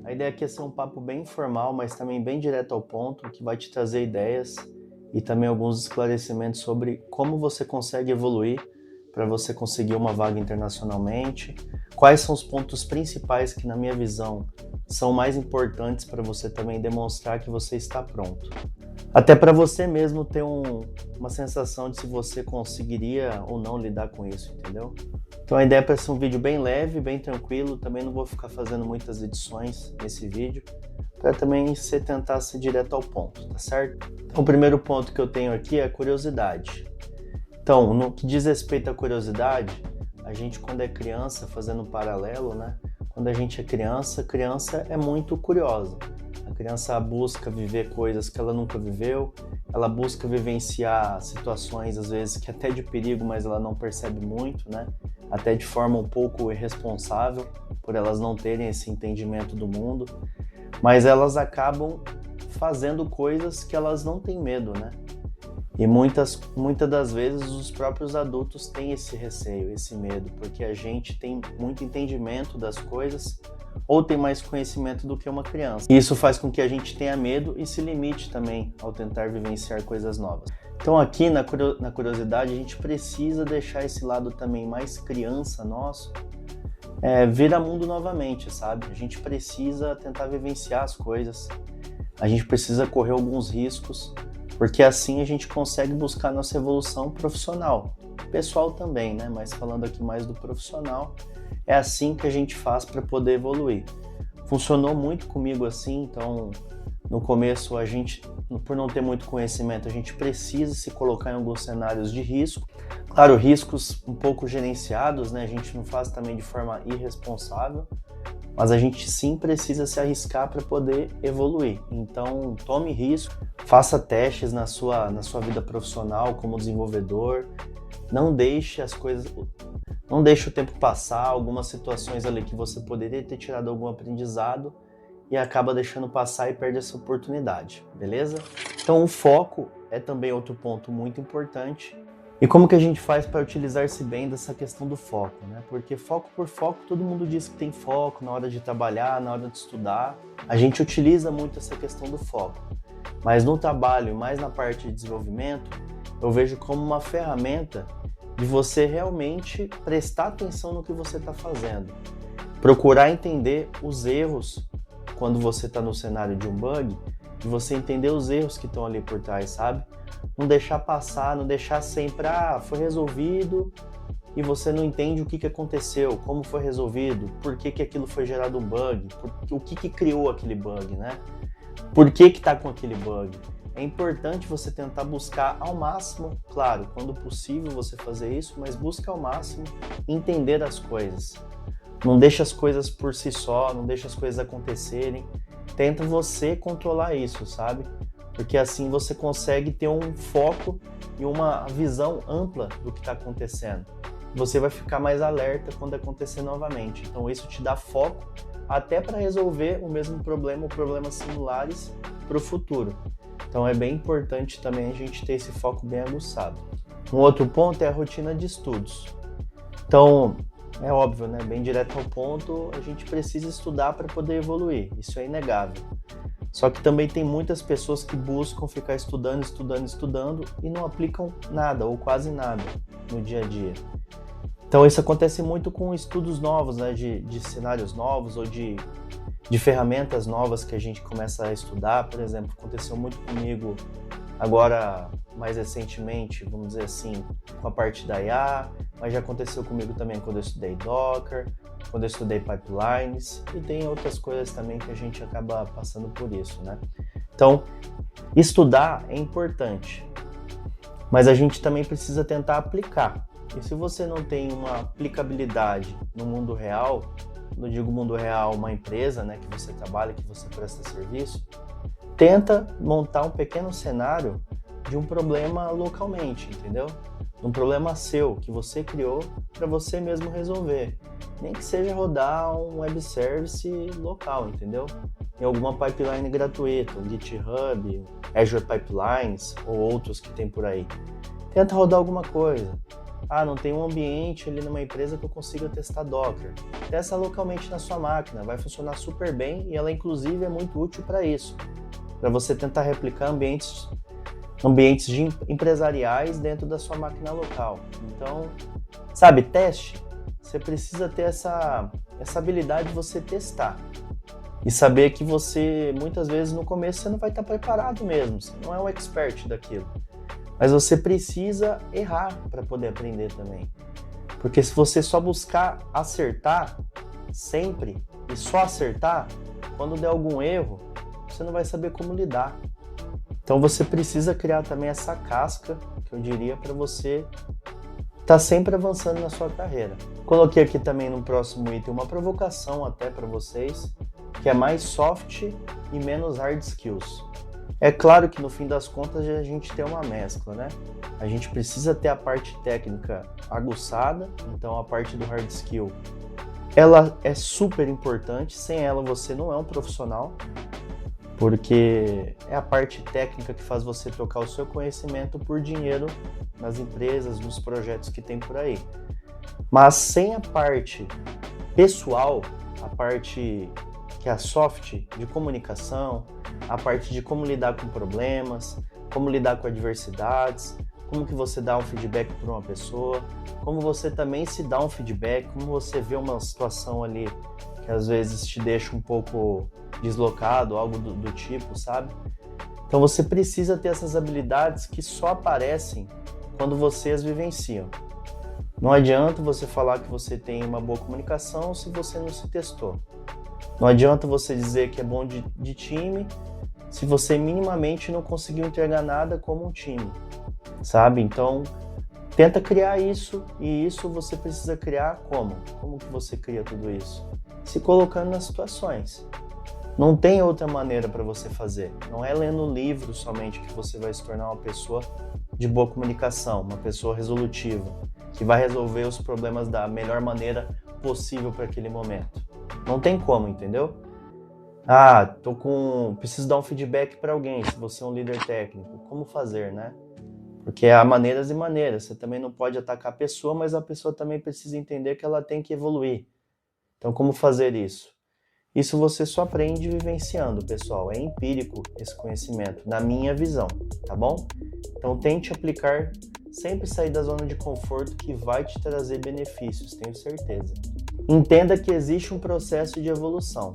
A ideia aqui é ser um papo bem informal, mas também bem direto ao ponto, que vai te trazer ideias e também alguns esclarecimentos sobre como você consegue evoluir para você conseguir uma vaga internacionalmente, quais são os pontos principais que, na minha visão, são mais importantes para você também demonstrar que você está pronto. Até para você mesmo ter uma sensação de se você conseguiria ou não lidar com isso, entendeu? Então a ideia é para ser um vídeo bem leve, bem tranquilo, também não vou ficar fazendo muitas edições nesse vídeo, para também tentar ser direto ao ponto, tá certo? Então o primeiro ponto que eu tenho aqui é a curiosidade. Então, no que diz respeito à curiosidade, a gente quando é criança, fazendo um paralelo, né? Quando a gente é criança, a criança é muito curiosa. A criança busca viver coisas que ela nunca viveu, ela busca vivenciar situações, às vezes, que até de perigo, mas ela não percebe muito, né? Até de forma um pouco irresponsável, por elas não terem esse entendimento do mundo. Mas elas acabam fazendo coisas que elas não têm medo, né? E muitas das vezes os próprios adultos têm esse receio, esse medo, porque a gente tem muito entendimento das coisas ou tem mais conhecimento do que uma criança. E isso faz com que a gente tenha medo e se limite também ao tentar vivenciar coisas novas. Então aqui na curiosidade a gente precisa deixar esse lado também mais criança nosso, vir a mundo novamente, sabe? A gente precisa tentar vivenciar as coisas, a gente precisa correr alguns riscos, porque assim a gente consegue buscar nossa evolução profissional, pessoal também, né? Mas falando aqui mais do profissional, é assim que a gente faz para poder evoluir. Funcionou muito comigo assim, então no começo a gente, por não ter muito conhecimento, a gente precisa se colocar em alguns cenários de risco. Claro, riscos um pouco gerenciados, né? A gente não faz também de forma irresponsável, mas a gente sim precisa se arriscar para poder evoluir. Então, tome risco, faça testes na sua vida profissional como desenvolvedor, não deixe o tempo passar, algumas situações ali que você poderia ter tirado algum aprendizado e acaba deixando passar e perde essa oportunidade, beleza? Então, o foco é também outro ponto muito importante. E como que a gente faz para utilizar-se bem dessa questão do foco, né? Porque foco por foco, todo mundo diz que tem foco na hora de trabalhar, na hora de estudar. A gente utiliza muito essa questão do foco. Mas no trabalho, mais na parte de desenvolvimento, eu vejo como uma ferramenta de você realmente prestar atenção no que você está fazendo. Procurar entender os erros quando você está no cenário de um bug, de você entender os erros que estão ali por trás, sabe? Não deixar passar, não deixar sempre, foi resolvido e você não entende o que aconteceu, como foi resolvido, por que aquilo foi gerado um bug, o que criou aquele bug, né? Por que está com aquele bug? É importante você tentar buscar ao máximo, claro, quando possível você fazer isso, mas busca ao máximo entender as coisas. Não deixa as coisas por si só, não deixa as coisas acontecerem. Tenta você controlar isso, sabe? Porque assim você consegue ter um foco e uma visão ampla do que está acontecendo. Você vai ficar mais alerta quando acontecer novamente. Então isso te dá foco até para resolver o mesmo problema ou problemas similares para o futuro. Então é bem importante também a gente ter esse foco bem aguçado. Um outro ponto é a rotina de estudos. Então, é óbvio, né? Bem direto ao ponto, a gente precisa estudar para poder evoluir. Isso é inegável. Só que também tem muitas pessoas que buscam ficar estudando e não aplicam nada ou quase nada no dia a dia. Então isso acontece muito com estudos novos, né, de cenários novos ou de ferramentas novas que a gente começa a estudar. Por exemplo, aconteceu muito comigo agora mais recentemente, vamos dizer assim, com a parte da IA, mas já aconteceu comigo também quando eu estudei Docker, quando eu estudei pipelines, e tem outras coisas também que a gente acaba passando por isso, né? Então, estudar é importante, mas a gente também precisa tentar aplicar. E se você não tem uma aplicabilidade no mundo real, não digo mundo real, uma empresa, né, que você trabalha, que você presta serviço, tenta montar um pequeno cenário de um problema localmente, entendeu? Um problema seu, que você criou para você mesmo resolver. Nem que seja rodar um web service local, entendeu? Em alguma pipeline gratuita, um GitHub, Azure Pipelines ou outros que tem por aí. Tenta rodar alguma coisa. Ah, não tem um ambiente ali numa empresa que eu consiga testar Docker. Testa localmente na sua máquina, vai funcionar super bem e ela inclusive é muito útil para isso, para você tentar replicar ambientes empresariais dentro da sua máquina local. Então, sabe, teste. Você precisa ter essa habilidade de você testar. E saber que você, muitas vezes, no começo, você não vai estar preparado mesmo. Você não é um expert daquilo. Mas você precisa errar para poder aprender também. Porque se você só buscar acertar sempre e só acertar, quando der algum erro, você não vai saber como lidar. Então você precisa criar também essa casca, que eu diria, para você estar sempre avançando na sua carreira. Coloquei aqui também no próximo item uma provocação até para vocês, que é mais soft e menos hard skills. É claro que no fim das contas a gente tem uma mescla, né? A gente precisa ter a parte técnica aguçada, então a parte do hard skill, ela é super importante, sem ela você não é um profissional, porque é a parte técnica que faz você trocar o seu conhecimento por dinheiro nas empresas, nos projetos que tem por aí. Mas sem a parte pessoal, a parte que é a soft, de comunicação, a parte de como lidar com problemas, como lidar com adversidades, como que você dá um feedback para uma pessoa, como você também se dá um feedback, como você vê uma situação ali que às vezes te deixa um pouco deslocado, algo do tipo, sabe? Então você precisa ter essas habilidades que só aparecem quando você as vivenciam. Não adianta você falar que você tem uma boa comunicação se você não se testou. Não adianta você dizer que é bom de time se você minimamente não conseguiu entregar nada como um time, sabe? Então, tenta criar isso, e isso você precisa criar como? Como que você cria tudo isso? Se colocando nas situações. Não tem outra maneira para você fazer. Não é lendo livro somente que você vai se tornar uma pessoa de boa comunicação, uma pessoa resolutiva, que vai resolver os problemas da melhor maneira possível para aquele momento. Não tem como, entendeu? Ah, preciso dar um feedback para alguém, se você é um líder técnico. Como fazer, né? Porque há maneiras e maneiras. Você também não pode atacar a pessoa, mas a pessoa também precisa entender que ela tem que evoluir. Então, como fazer isso? Isso você só aprende vivenciando, pessoal. É empírico esse conhecimento, na minha visão, tá bom? Então, tente aplicar, sempre sair da zona de conforto que vai te trazer benefícios, tenho certeza. Entenda que existe um processo de evolução.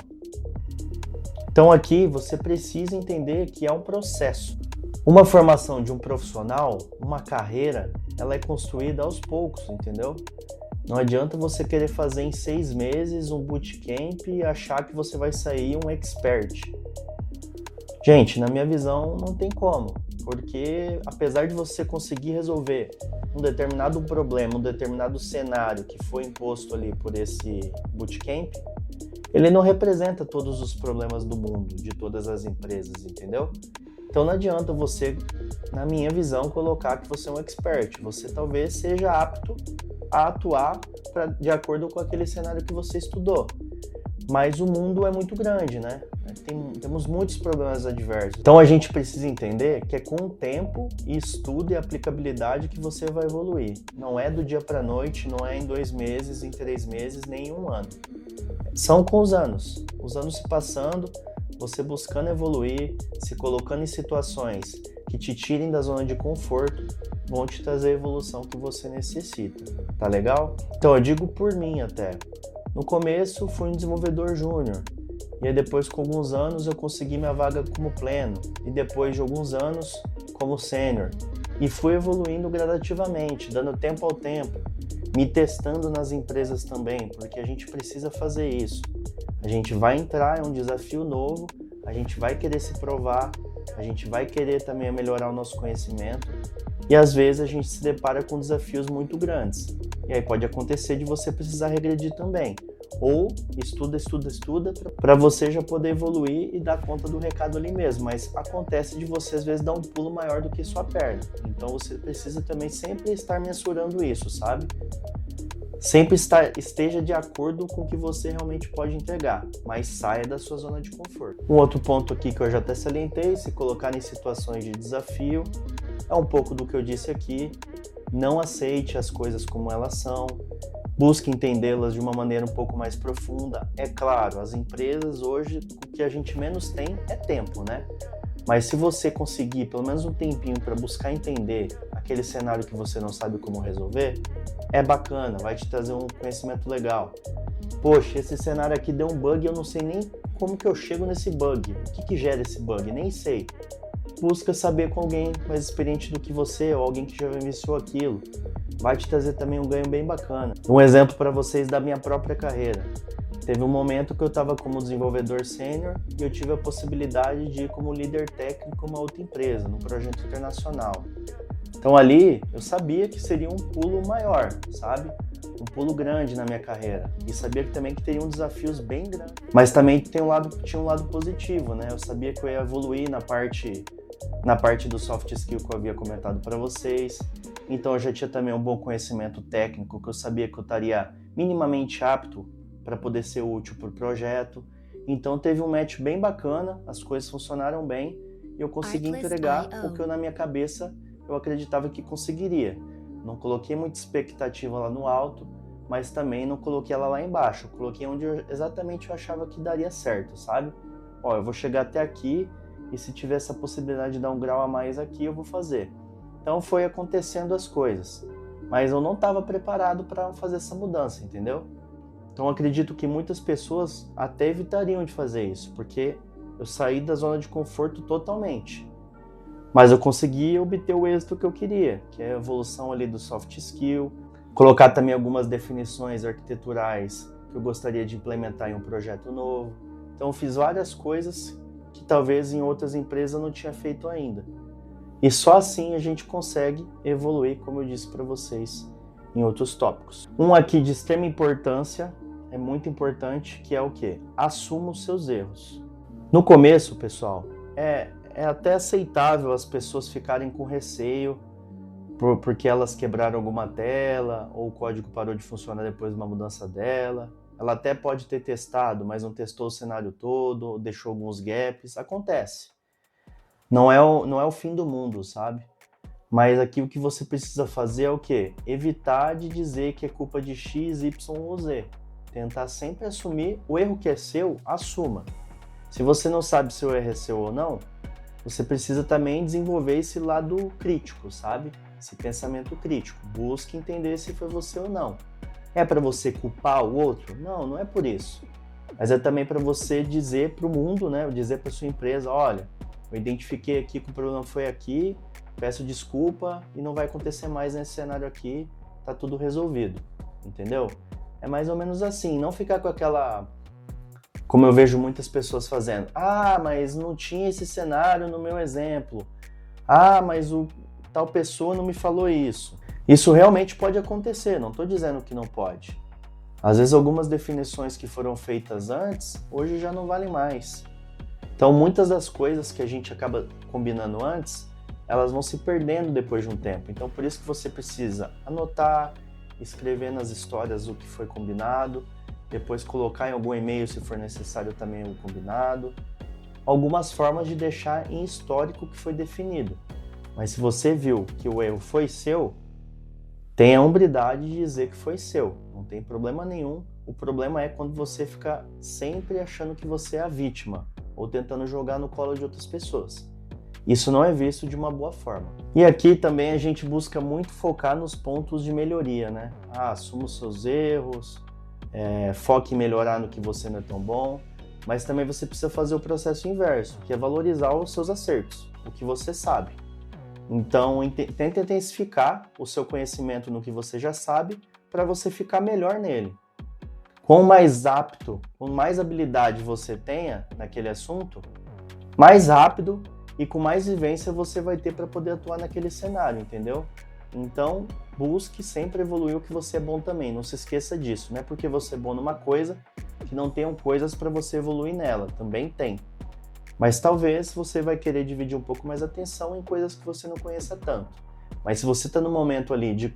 Então aqui você precisa entender que é um processo. Uma formação de um profissional, uma carreira, ela é construída aos poucos, entendeu? Não adianta você querer fazer em 6 meses um bootcamp e achar que você vai sair um expert. Gente, na minha visão não tem como, porque apesar de você conseguir resolver um determinado problema, um determinado cenário que foi imposto ali por esse bootcamp, ele não representa todos os problemas do mundo, de todas as empresas, entendeu? Então não adianta você, na minha visão, colocar que você é um expert. Você talvez seja apto a atuar de acordo com aquele cenário que você estudou. Mas o mundo é muito grande, né? Temos muitos problemas adversos. Então a gente precisa entender que é com o tempo, estudo e aplicabilidade que você vai evoluir. Não é do dia para a noite, não é em 2 meses, em 3 meses, nem em 1 ano. São com os anos se passando, você buscando evoluir, se colocando em situações que te tirem da zona de conforto, vão te trazer a evolução que você necessita. Tá legal? Então eu digo por mim até. No começo fui um desenvolvedor júnior, e aí depois com alguns anos eu consegui minha vaga como pleno, e depois de alguns anos como sênior. E fui evoluindo gradativamente, dando tempo ao tempo, me testando nas empresas também, porque a gente precisa fazer isso. A gente vai entrar em um desafio novo, a gente vai querer se provar, a gente vai querer também melhorar o nosso conhecimento, e às vezes a gente se depara com desafios muito grandes. E aí pode acontecer de você precisar regredir também. Ou estuda para você já poder evoluir e dar conta do recado ali mesmo. Mas acontece de você às vezes dar um pulo maior do que sua perna. Então você precisa também sempre estar mensurando isso, sabe? Sempre esteja de acordo com o que você realmente pode entregar, mas saia da sua zona de conforto. Um outro ponto aqui que eu já até salientei, se colocar em situações de desafio, é um pouco do que eu disse aqui. não aceite as coisas como elas são, busque entendê-las de uma maneira um pouco mais profunda. É claro, as empresas hoje, o que a gente menos tem é tempo, né? Mas se você conseguir pelo menos um tempinho para buscar entender aquele cenário que você não sabe como resolver, é bacana, vai te trazer um conhecimento legal. Poxa, esse cenário aqui deu um bug e eu não sei nem como que eu chego nesse bug. O que gera esse bug? Nem sei. Busca saber com alguém mais experiente do que você ou alguém que já vivenciou aquilo. Vai te trazer também um ganho bem bacana. Um exemplo para vocês da minha própria carreira. Teve um momento que eu estava como desenvolvedor sênior e eu tive a possibilidade de ir como líder técnico em uma outra empresa, num projeto internacional. Então ali eu sabia que seria um pulo maior, sabe? Um pulo grande na minha carreira. E sabia que também que teriam desafios bem grandes. Mas também tinha um lado positivo, né? Eu sabia que eu ia evoluir na parte do soft skill que eu havia comentado para vocês. Então eu já tinha também um bom conhecimento técnico, que eu sabia que eu estaria minimamente apto para poder ser útil para o projeto. Então teve um match bem bacana, as coisas funcionaram bem e eu consegui entregar o que eu na minha cabeça eu acreditava que conseguiria. Não coloquei muita expectativa lá no alto, mas também não coloquei ela lá embaixo. Eu coloquei onde exatamente eu achava que daria certo, sabe? Ó, eu vou chegar até aqui e se tiver essa possibilidade de dar um grau a mais aqui, eu vou fazer. Então foi acontecendo as coisas, mas eu não estava preparado para fazer essa mudança, entendeu? Então acredito que muitas pessoas até evitariam de fazer isso, porque eu saí da zona de conforto totalmente. Mas eu consegui obter o êxito que eu queria, que é a evolução ali do soft skill, colocar também algumas definições arquiteturais que eu gostaria de implementar em um projeto novo. Então eu fiz várias coisas que talvez em outras empresas eu não tinha feito ainda. E só assim a gente consegue evoluir, como eu disse para vocês, em outros tópicos. Um aqui de extrema importância, é muito importante, que é o quê? Assuma os seus erros. No começo, pessoal, é até aceitável as pessoas ficarem com receio porque elas quebraram alguma tela ou o código parou de funcionar depois de uma mudança dela. Ela até pode ter testado, mas não testou o cenário todo, deixou alguns gaps. Acontece. Não é o fim do mundo, sabe? Mas aqui o que você precisa fazer é o quê? Evitar de dizer que é culpa de X, Y ou Z. Tentar sempre assumir o erro que é seu, assuma. Se você não sabe se o erro é seu ou não, você precisa também desenvolver esse lado crítico, sabe? Esse pensamento crítico. Busque entender se foi você ou não. É para você culpar o outro? Não, não é por isso. Mas é também para você dizer para o mundo, né? Dizer para sua empresa, olha, eu identifiquei aqui que o problema foi aqui, peço desculpa e não vai acontecer mais nesse cenário aqui, tá tudo resolvido, entendeu? É mais ou menos assim, não ficar com aquela... Como eu vejo muitas pessoas fazendo. Ah, mas não tinha esse cenário no meu exemplo. Ah, mas tal pessoa não me falou isso. Isso realmente pode acontecer, não estou dizendo que não pode. Às vezes algumas definições que foram feitas antes, hoje já não valem mais. Então muitas das coisas que a gente acaba combinando antes, elas vão se perdendo depois de um tempo. Então por isso que você precisa anotar, escrever nas histórias o que foi combinado, depois colocar em algum e-mail se for necessário também o combinado. Algumas formas de deixar em histórico o que foi definido. Mas se você viu que o erro foi seu, tenha a hombridade de dizer que foi seu. Não tem problema nenhum. O problema é quando você fica sempre achando que você é a vítima ou tentando jogar no colo de outras pessoas. Isso não é visto de uma boa forma. E aqui também a gente busca muito focar nos pontos de melhoria, né? Assuma os seus erros, foque em melhorar no que você não é tão bom, mas também você precisa fazer o processo inverso, que é valorizar os seus acertos, o que você sabe. Então, tente intensificar o seu conhecimento no que você já sabe para você ficar melhor nele. Quanto mais apto, quanto mais habilidade você tenha naquele assunto, mais rápido e com mais vivência você vai ter para poder atuar naquele cenário, entendeu? Então, busque sempre evoluir o que você é bom também. Não se esqueça disso. Não é porque você é bom numa coisa que não tenham coisas para você evoluir nela. Também tem. Mas talvez você vai querer dividir um pouco mais a atenção em coisas que você não conheça tanto. Mas se você está no momento ali de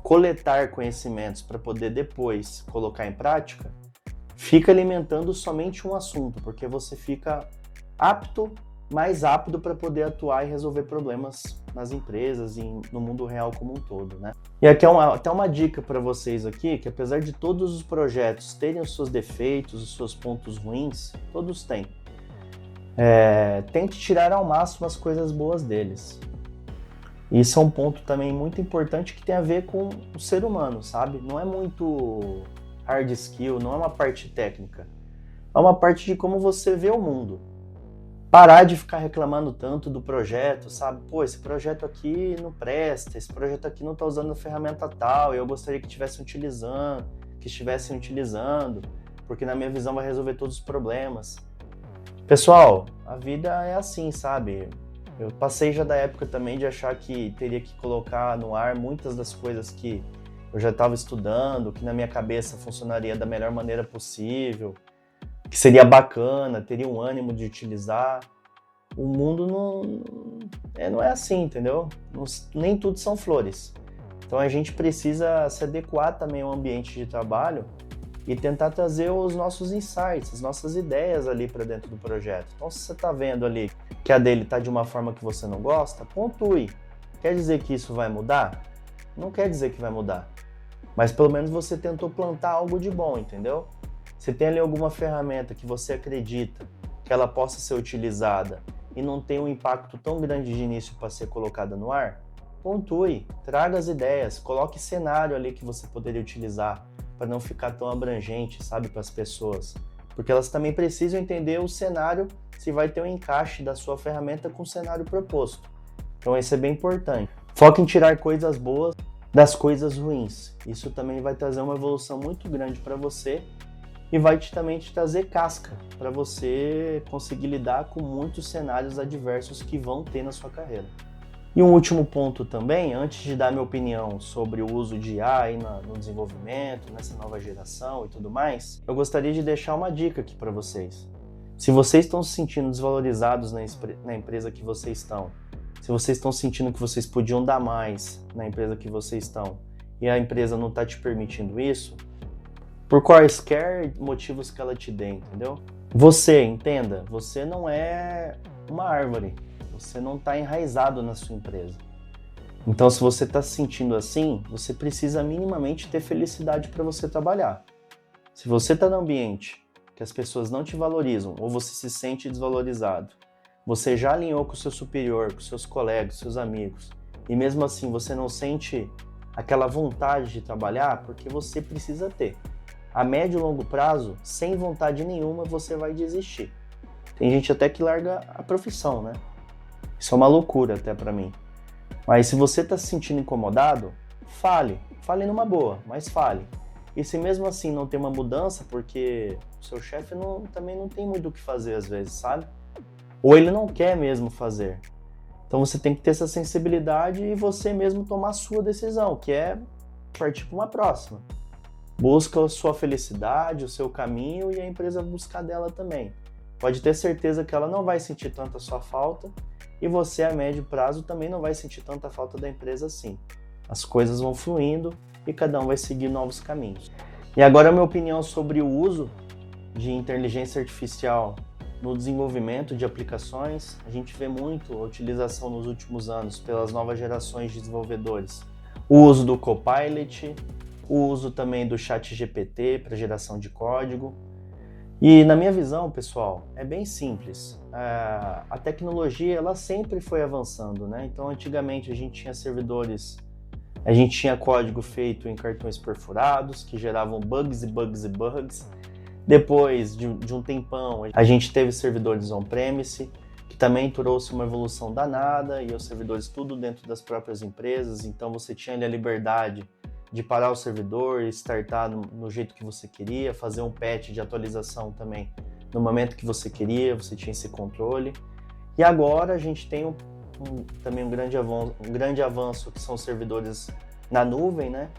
coletar conhecimentos para poder depois colocar em prática, fica alimentando somente um assunto, porque você fica mais apto para poder atuar e resolver problemas nas empresas e no mundo real como um todo, né? E aqui é até uma dica para vocês aqui, que apesar de todos os projetos terem os seus defeitos, os seus pontos ruins, todos têm. Tente tirar ao máximo as coisas boas deles. Isso é um ponto também muito importante que tem a ver com o ser humano, sabe? Não é muito hard skill, não é uma parte técnica. É uma parte de como você vê o mundo. Parar de ficar reclamando tanto do projeto, sabe? Pô, esse projeto aqui não presta, esse projeto aqui não está usando a ferramenta tal, eu gostaria que estivessem utilizando, porque na minha visão vai resolver todos os problemas. Pessoal, a vida é assim, sabe? Eu passei já da época também de achar que teria que colocar no ar muitas das coisas que eu já estava estudando, que na minha cabeça funcionaria da melhor maneira possível, que seria bacana, teria um ânimo de utilizar. O mundo não é assim, entendeu? Nem tudo são flores. Então a gente precisa se adequar também ao ambiente de trabalho e tentar trazer os nossos insights, as nossas ideias ali para dentro do projeto. Então se você está vendo ali que a dele está de uma forma que você não gosta, pontue. Quer dizer que isso vai mudar? Não quer dizer que vai mudar. Mas pelo menos você tentou plantar algo de bom, entendeu? Se tem ali alguma ferramenta que você acredita que ela possa ser utilizada e não tem um impacto tão grande de início para ser colocada no ar, pontue, traga as ideias, coloque cenário ali que você poderia utilizar para não ficar tão abrangente, sabe, para as pessoas. Porque elas também precisam entender o cenário, se vai ter um encaixe da sua ferramenta com o cenário proposto. Então isso é bem importante. Foque em tirar coisas boas das coisas ruins. Isso também vai trazer uma evolução muito grande para você e vai também te trazer casca para você conseguir lidar com muitos cenários adversos que vão ter na sua carreira. E um último ponto também, antes de dar minha opinião sobre o uso de IA aí no desenvolvimento, nessa nova geração e tudo mais, eu gostaria de deixar uma dica aqui para vocês. Se vocês estão se sentindo desvalorizados na empresa que vocês estão, se vocês estão sentindo que vocês podiam dar mais na empresa que vocês estão e a empresa não está te permitindo isso, por quaisquer motivos que ela te dê, entendeu? Você, entenda, você não é uma árvore. Você não está enraizado na sua empresa. Então, se você está se sentindo assim, você precisa minimamente ter felicidade para você trabalhar. Se você está num ambiente que as pessoas não te valorizam ou você se sente desvalorizado, você já alinhou com o seu superior, com seus colegas, seus amigos, e mesmo assim você não sente aquela vontade de trabalhar, porque você precisa ter. A médio e longo prazo, sem vontade nenhuma, você vai desistir. Tem gente até que larga a profissão, né? Isso é uma loucura até pra mim. Mas se você tá se sentindo incomodado, fale numa boa, mas fale. E se mesmo assim não tem uma mudança, porque o seu chefe também não tem muito o que fazer às vezes, sabe? Ou ele não quer mesmo fazer. Então você tem que ter essa sensibilidade e você mesmo tomar a sua decisão, que é partir para uma próxima. Busca a sua felicidade, o seu caminho e a empresa buscar dela também. Pode ter certeza que ela não vai sentir tanta sua falta e você, a médio prazo, também não vai sentir tanta falta da empresa assim. As coisas vão fluindo e cada um vai seguir novos caminhos. E agora a minha opinião sobre o uso de inteligência artificial no desenvolvimento de aplicações. A gente vê muito a utilização nos últimos anos pelas novas gerações de desenvolvedores. O uso do Copilot, o uso também do ChatGPT para geração de código. E na minha visão, pessoal, é bem simples. A tecnologia ela sempre foi avançando, né? Então, antigamente a gente tinha servidores, a gente tinha código feito em cartões perfurados que geravam bugs e bugs e bugs. Depois de um tempão, a gente teve servidores on-premise, que também trouxe uma evolução danada, e os servidores tudo dentro das próprias empresas. Então, você tinha ali a liberdade de parar o servidor e startar no jeito que você queria, fazer um patch de atualização também no momento que você queria, você tinha esse controle. E agora a gente tem também um grande avanço que são os servidores na nuvem, né?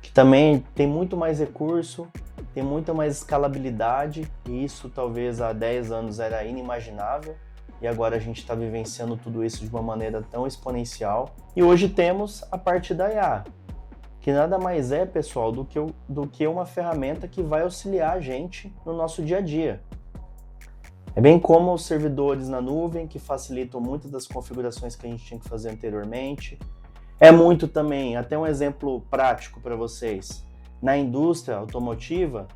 Que também tem muito mais recurso, tem muita mais escalabilidade, e isso talvez há 10 anos era inimaginável, e agora a gente está vivenciando tudo isso de uma maneira tão exponencial. E hoje temos a parte da IA, que nada mais é, pessoal, do que uma ferramenta que vai auxiliar a gente no nosso dia a dia. É bem como os servidores na nuvem, que facilitam muitas das configurações que a gente tinha que fazer anteriormente. É muito também, até um exemplo prático para vocês. Na indústria automotiva,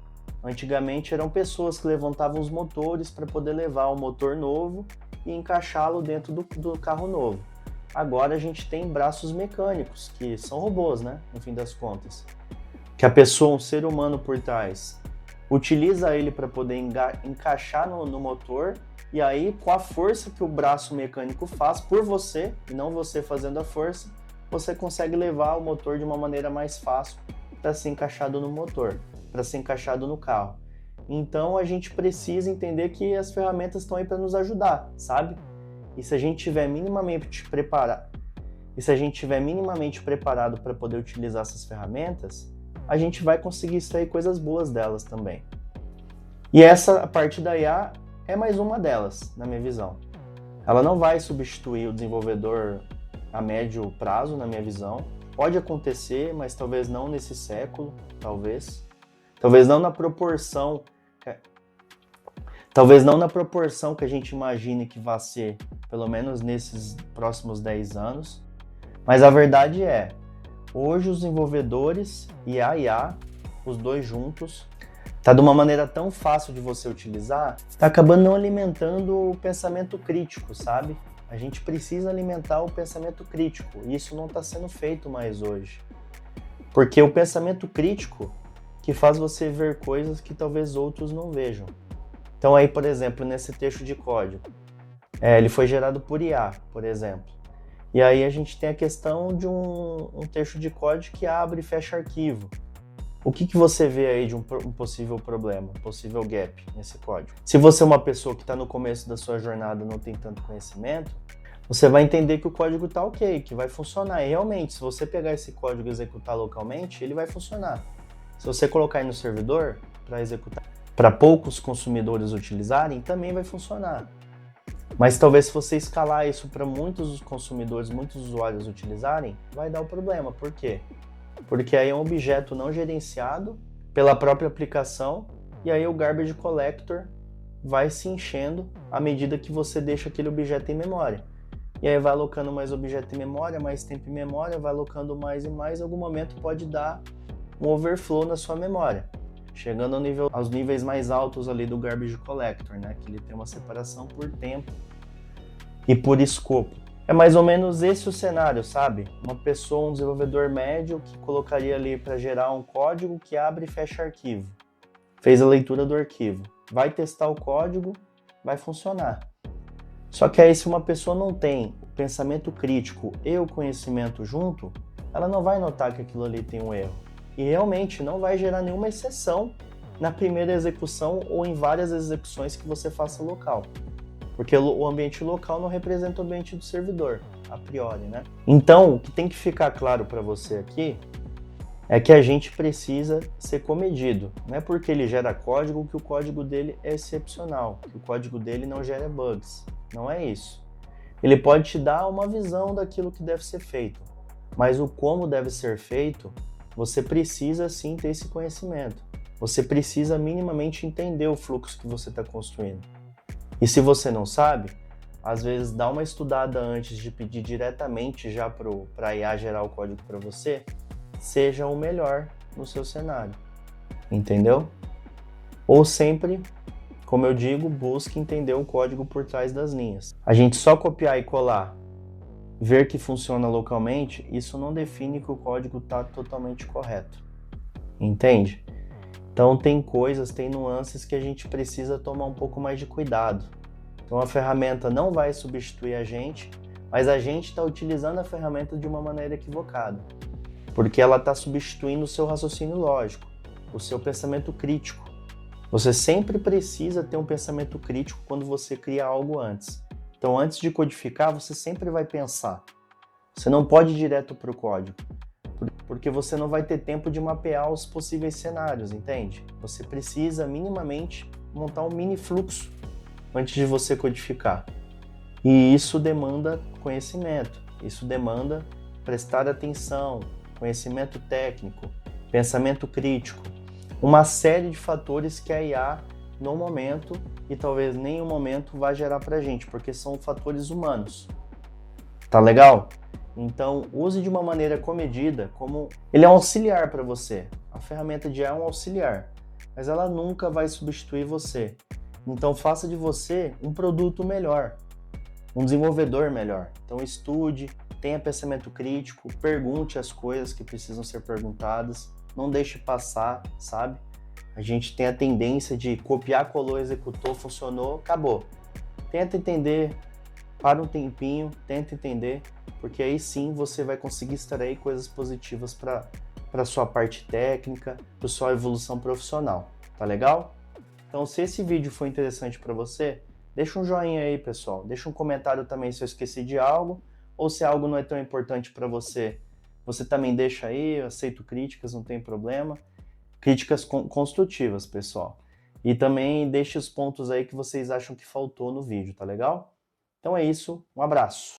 antigamente eram pessoas que levantavam os motores para poder levar o motor novo e encaixá-lo dentro do carro novo. Agora a gente tem braços mecânicos, que são robôs, né? No fim das contas. Que a pessoa, um ser humano por trás, utiliza ele para poder encaixar no motor, e aí com a força que o braço mecânico faz por você, e não você fazendo a força, você consegue levar o motor de uma maneira mais fácil para ser encaixado no motor, para ser encaixado no carro. Então a gente precisa entender que as ferramentas estão aí para nos ajudar, sabe? E se a gente tiver minimamente preparado para poder utilizar essas ferramentas, a gente vai conseguir extrair coisas boas delas também. E essa parte da IA é mais uma delas, na minha visão. Ela não vai substituir o desenvolvedor a médio prazo, na minha visão. Pode acontecer, mas talvez não nesse século, talvez. Talvez não na proporção que a gente imagine que vai ser, pelo menos nesses próximos 10 anos. Mas a verdade é, hoje os desenvolvedores e a IA, os dois juntos, tá de uma maneira tão fácil de você utilizar, tá acabando não alimentando o pensamento crítico, sabe? A gente precisa alimentar o pensamento crítico, e isso não está sendo feito mais hoje. Porque o pensamento crítico que faz você ver coisas que talvez outros não vejam. Então aí, por exemplo, nesse texto de código, ele foi gerado por IA, por exemplo. E aí a gente tem a questão de um texto de código que abre e fecha arquivo. O que você vê aí de um possível problema, um possível gap nesse código? Se você é uma pessoa que está no começo da sua jornada e não tem tanto conhecimento, você vai entender que o código está ok, que vai funcionar. E realmente, se você pegar esse código e executar localmente, ele vai funcionar. Se você colocar aí no servidor para executar, para poucos consumidores utilizarem, também vai funcionar. Mas talvez se você escalar isso para muitos consumidores, muitos usuários utilizarem, vai dar o problema. Por quê? Porque aí é um objeto não gerenciado pela própria aplicação, e aí o garbage collector vai se enchendo à medida que você deixa aquele objeto em memória. E aí vai alocando mais objeto em memória, mais tempo em memória, vai alocando mais e mais, em algum momento pode dar um overflow na sua memória, chegando aos níveis mais altos ali do garbage collector, né? Que ele tem uma separação por tempo e por escopo. É mais ou menos esse o cenário, sabe? Uma pessoa, um desenvolvedor médio que colocaria ali para gerar um código que abre e fecha arquivo. Fez a leitura do arquivo. Vai testar o código, vai funcionar. Só que aí se uma pessoa não tem o pensamento crítico e o conhecimento junto, ela não vai notar que aquilo ali tem um erro. E realmente não vai gerar nenhuma exceção na primeira execução ou em várias execuções que você faça local. Porque o ambiente local não representa o ambiente do servidor, a priori, né? Então, o que tem que ficar claro para você aqui é que a gente precisa ser comedido. Não é porque ele gera código que o código dele é excepcional, que o código dele não gera bugs. Não é isso. Ele pode te dar uma visão daquilo que deve ser feito, mas o como deve ser feito, você precisa sim ter esse conhecimento. Você precisa minimamente entender o fluxo que você está construindo. E se você não sabe, às vezes dá uma estudada antes de pedir diretamente já para a IA gerar o código para você, seja o melhor no seu cenário. Entendeu? Ou sempre, como eu digo, busque entender o código por trás das linhas. A gente só copiar e colar, ver que funciona localmente, isso não define que o código está totalmente correto. Entende? Então tem coisas, tem nuances que a gente precisa tomar um pouco mais de cuidado. Então a ferramenta não vai substituir a gente, mas a gente está utilizando a ferramenta de uma maneira equivocada. Porque ela está substituindo o seu raciocínio lógico, o seu pensamento crítico. Você sempre precisa ter um pensamento crítico quando você cria algo antes. Então antes de codificar, você sempre vai pensar. Você não pode ir direto para o código. Porque você não vai ter tempo de mapear os possíveis cenários, entende? Você precisa minimamente montar um mini fluxo antes de você codificar. E isso demanda conhecimento, isso demanda prestar atenção, conhecimento técnico, pensamento crítico, uma série de fatores que a IA, no momento, e talvez em nenhum momento vai gerar pra gente, porque são fatores humanos. Tá legal? Então, use de uma maneira comedida, como ele é um auxiliar para você. A ferramenta de IA é um auxiliar, mas ela nunca vai substituir você. Então, faça de você um produto melhor, um desenvolvedor melhor. Então, estude, tenha pensamento crítico, pergunte as coisas que precisam ser perguntadas, não deixe passar, sabe? A gente tem a tendência de copiar, colou, executou, funcionou, acabou. Tenta entender, para um tempinho, tenta entender, porque aí sim você vai conseguir extrair coisas positivas para a sua parte técnica, para sua evolução profissional. Tá legal? Então, se esse vídeo foi interessante para você, deixa um joinha aí, pessoal. Deixa um comentário também se eu esqueci de algo, ou se algo não é tão importante para você, você também deixa aí, eu aceito críticas, não tem problema. Críticas construtivas, pessoal. E também deixe os pontos aí que vocês acham que faltou no vídeo, tá legal? Então é isso, um abraço.